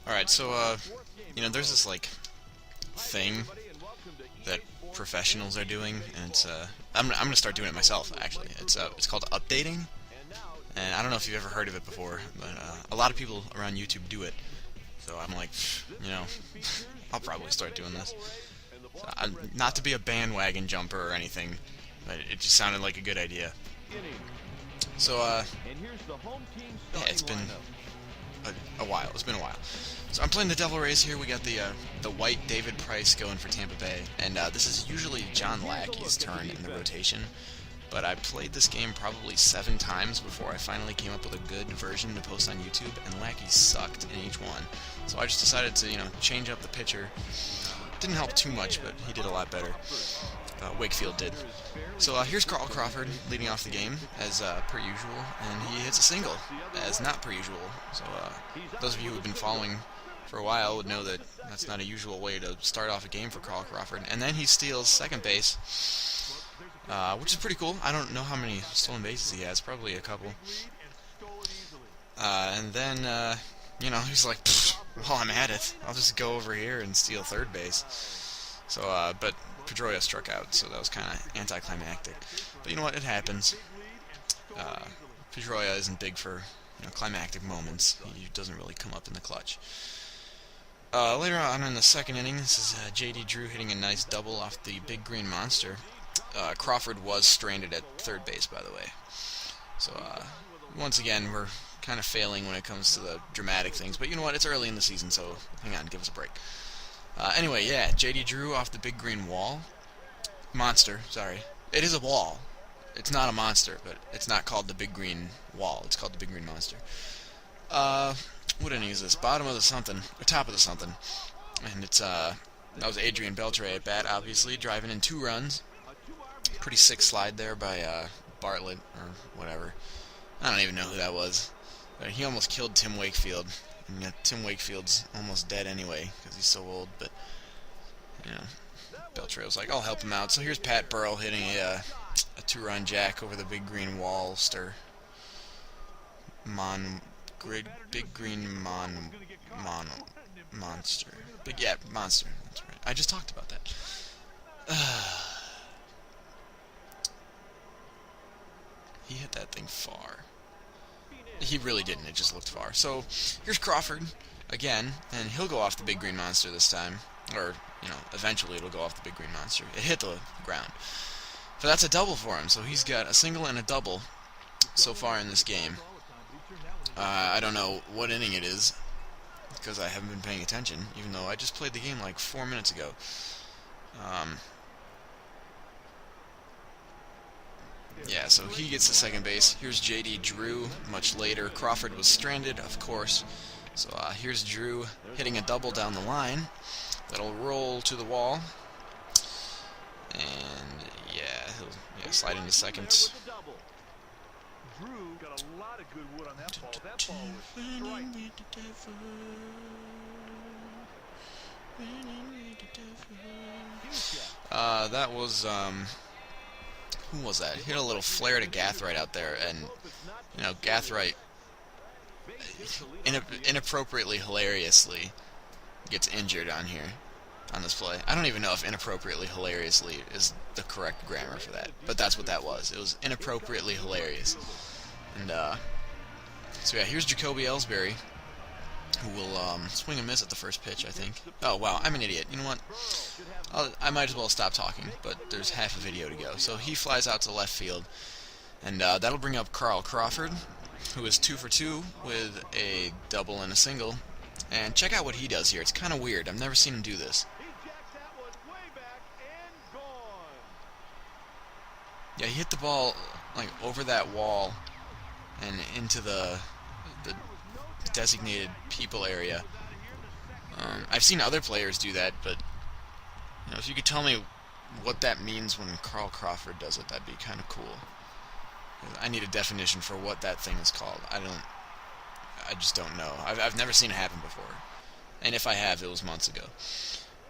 Alright, so, there's this, like, thing that professionals are doing, and I'm gonna start doing it myself, actually. It's called updating, and I don't know if you've ever heard of it before, but, a lot of people around YouTube do it, so I'm like, I'll probably start doing this. So not to be a bandwagon jumper or anything, but it just sounded like a good idea. So, yeah, it's been a while. It's been a while. So I'm playing the Devil Rays here. We got the white David Price going for Tampa Bay, and this is usually John Lackey's turn in the rotation. But I played this game probably 7 times before I finally came up with a good version to post on YouTube, and Lackey sucked in each one. So I just decided to, change up the pitcher. Didn't help too much, but he did a lot better. Wakefield did. So here's Carl Crawford leading off the game, as per usual, and he hits a single, as not per usual. So those of you who have been following for a while would know that that's not a usual way to start off a game for Carl Crawford. And then he steals second base, which is pretty cool. I don't know how many stolen bases he has, probably a couple. And then, he's like, well, I'm at it. I'll just go over here and steal third base. So, but Pedroia struck out, so that was kind of anticlimactic. But you know what? It happens. Pedroia isn't big for climactic moments. He doesn't really come up in the clutch. Later on in the second inning, this is J.D. Drew hitting a nice double off the big green monster. Crawford was stranded at third base, by the way. So, once again, we're kind of failing when it comes to the dramatic things. But you know what? It's early in the season, so hang on, give us a break. Anyway, yeah, J.D. Drew off the big green wall. Monster, sorry. It is a wall. It's not a monster, but it's not called the big green wall. It's called the big green monster. What inning is this? Bottom of the something, or top of the something. And it's, that was Adrian Beltre at bat, obviously, driving in 2 runs. Pretty sick slide there by, Bartlett, or whatever. I don't even know who that was. But he almost killed Tim Wakefield. And yet Tim Wakefield's almost dead anyway, because he's so old, but, Beltre was like, I'll help him out. So here's Pat Burrell hitting a 2-run jack over the big green wallster. Big green monster. Monster. That's right. I just talked about that. He hit that thing far. He really didn't. It just looked far. So here's Crawford again, and he'll go off the big green monster this time. Or, eventually it'll go off the big green monster. It hit the ground. But that's a double for him. So he's got a single and a double so far in this game. I don't know what inning it is, because I haven't been paying attention, even though I just played the game like 4 minutes ago. Yeah, so he gets to second base. Here's J.D. Drew much later. Crawford was stranded, of course. So here's Drew hitting a double down the line. That'll roll to the wall. And, yeah, he'll slide into second. That was, who was that? Hit a little flare to Gathright out there, and, Gathright inappropriately, hilariously gets injured on here, on this play. I don't even know if inappropriately, hilariously is the correct grammar for that, but that's what that was. It was inappropriately hilarious. And, so yeah, here's Jacoby Ellsbury, who will swing and miss at the first pitch, I think. Oh, wow, I'm an idiot. You know what? I might as well stop talking, but there's half a video to go. So he flies out to left field, and that'll bring up Carl Crawford, who is 2 for 2 with a double and a single. And check out what he does here. It's kind of weird. I've never seen him do this. Yeah, he hit the ball like over that wall and into the designated people area. I've seen other players do that, but if you could tell me what that means when Carl Crawford does it, that'd be kind of cool. I need a definition for what that thing is called. I just don't know. I've never seen it happen before, and if I have, it was months ago.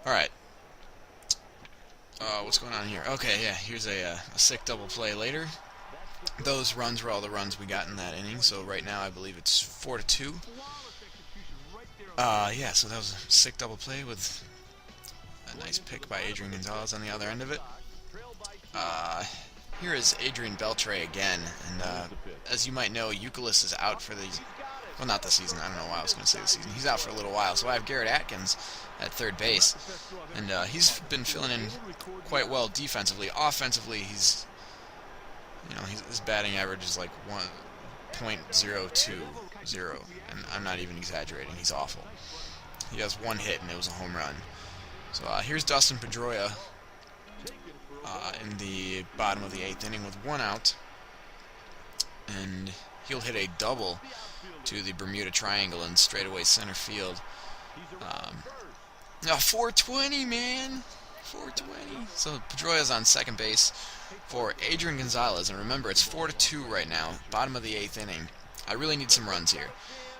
All right. What's going on here? Okay, yeah. Here's a sick double play later. Those runs were all the runs we got in that inning. So right now, I believe it's 4-2. Yeah, so that was a sick double play with a nice pick by Adrian Gonzalez on the other end of it. Here is Adrian Beltre again, and as you might know, Euclid is out for the, well, not the season, I don't know why I was going to say the season. He's out for a little while, so I have Garrett Atkins at third base, and he's been filling in quite well defensively. Offensively, he's, his batting average is like 1.020, and I'm not even exaggerating. He's awful. He has one hit, and it was a home run. So here's Dustin Pedroia in the bottom of the 8th inning with 1 out, and he'll hit a double to the Bermuda Triangle in straightaway center field. 420, man, 420. So Pedroia's on second base for Adrian Gonzalez, and remember, it's 4-2 right now, bottom of the 8th inning. I really need some runs here.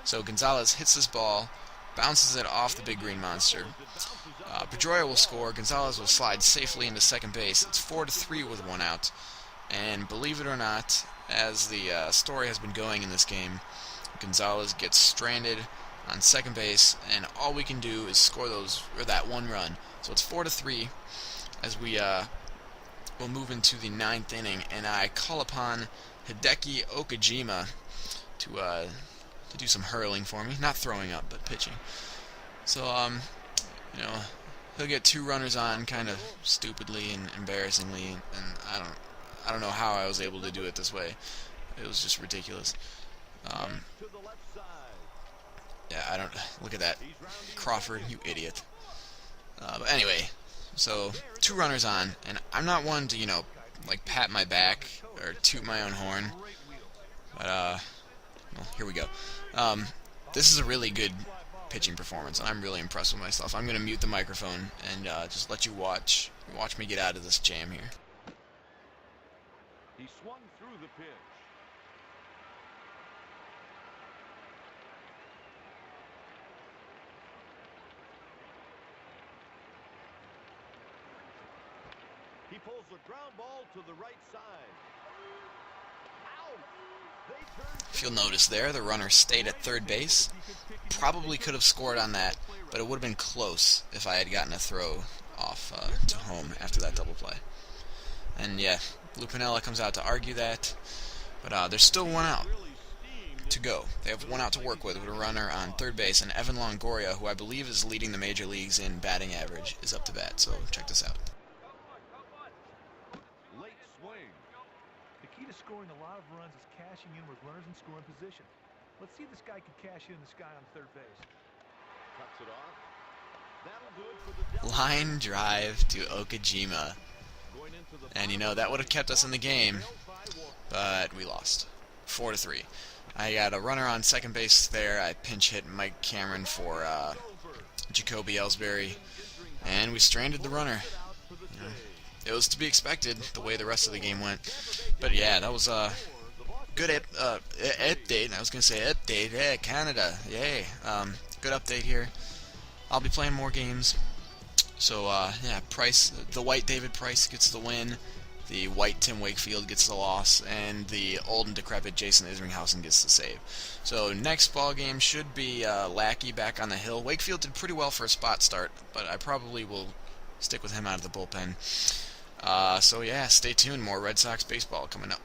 So Gonzalez hits this ball, bounces it off the big green monster. Pedroia will score. Gonzalez will slide safely into second base. It's 4-3 with 1 out. And believe it or not, as the story has been going in this game, Gonzalez gets stranded on second base, and all we can do is score that 1 run. So it's 4-3 as we will move into the 9th inning, and I call upon Hideki Okajima to do some hurling for me, not throwing up, but pitching. So he'll get 2 runners on, kind of stupidly and embarrassingly, and I don't know how I was able to do it this way. It was just ridiculous. Yeah, I don't. Look at that, Crawford, you idiot. But anyway, so 2 runners on, and I'm not one to like pat my back or toot my own horn. But well, here we go. This is a really good pitching performance, and I'm really impressed with myself. I'm going to mute the microphone and just let you watch me get out of this jam here. He swung through the pitch. He pulls the ground ball to the right side. If you'll notice there, the runner stayed at third base. Probably could have scored on that, but it would have been close if I had gotten a throw off to home after that double play. And yeah, Lou Piniella comes out to argue that, but there's still 1 out to go. They have 1 out to work with a runner on third base, and Evan Longoria, who I believe is leading the major leagues in batting average, is up to bat. So check this out. Late swing. The key to scoring a lot of runs is cashing in with runners in scoring position. Let's see if this guy can cash in this guy on third base. Cuts it off. That'll do it for the Line drive to Okajima. And that would have kept us in the game, but we lost. 4-3. I got a runner on second base there. I pinch hit Mike Cameron for Jacoby Ellsbury, and we stranded the runner. It was to be expected the way the rest of the game went. But yeah, that was a good update. I was going to say update. Yeah, Canada. Yay. Good update here. I'll be playing more games. So, yeah, the white David Price gets the win. The white Tim Wakefield gets the loss. And the old and decrepit Jason Isringhausen gets the save. So, next ball game should be Lackey back on the hill. Wakefield did pretty well for a spot start, but I probably will stick with him out of the bullpen. So yeah, stay tuned. More Red Sox baseball coming up.